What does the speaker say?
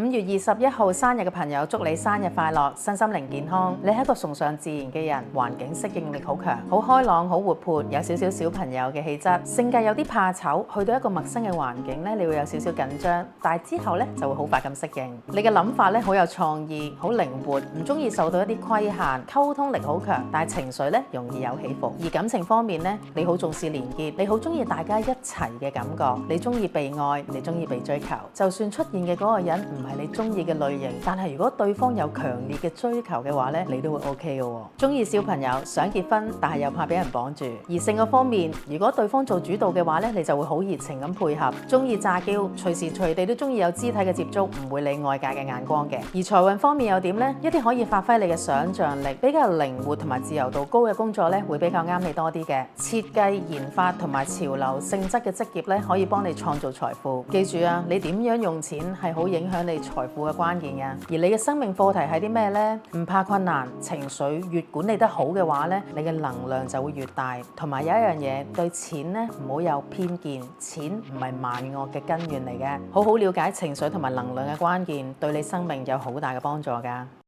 5月21號生日嘅朋友，祝你生日快樂，身心靈健康。你係一個崇尚自然嘅人，環境適應力好強，好開朗，好活潑，有少少小朋友嘅氣質，性格有啲怕醜，去到一個陌生嘅環境咧，你會有少少緊張，但係之後咧就會好快咁適應。你嘅諗法咧好有創意，好靈活，唔中意受到一啲規限，溝通力好強，但係情緒咧容易有起伏。而感情方面咧，你好重視連結，你好中意大家一齊嘅感覺，你中意被愛，你中意被追求。就算出現嘅嗰個人唔係你中意嘅類型，但係如果對方有強烈嘅追求嘅話咧，你都會 OK 嘅喎。中意小朋友，想結婚，但係又怕俾人綁住。而性嘅方面，如果對方做主導嘅話咧，你就會好熱情咁配合。中意詐嬌，隨時隨地都中意有肢體嘅接觸，唔會理外界嘅眼光嘅。而財運方面又點呢？一啲可以發揮你嘅想像力，比較靈活同埋自由度高嘅工作咧，會比較啱你多啲嘅。設計、研發同埋潮流性質嘅職業咧，可以幫你創造財富。記住啊，你點樣用錢係好影響你財富嘅關鍵嘅。而你嘅生命課題係啲咩呢？唔怕困難，情緒越管理得好嘅話咧，你嘅能量就會越大。同埋有一樣嘢，對錢咧唔好有偏見，錢唔係萬惡嘅根源嚟嘅。好好了解情緒同埋能量嘅關鍵，對你生命有好大嘅幫助㗎。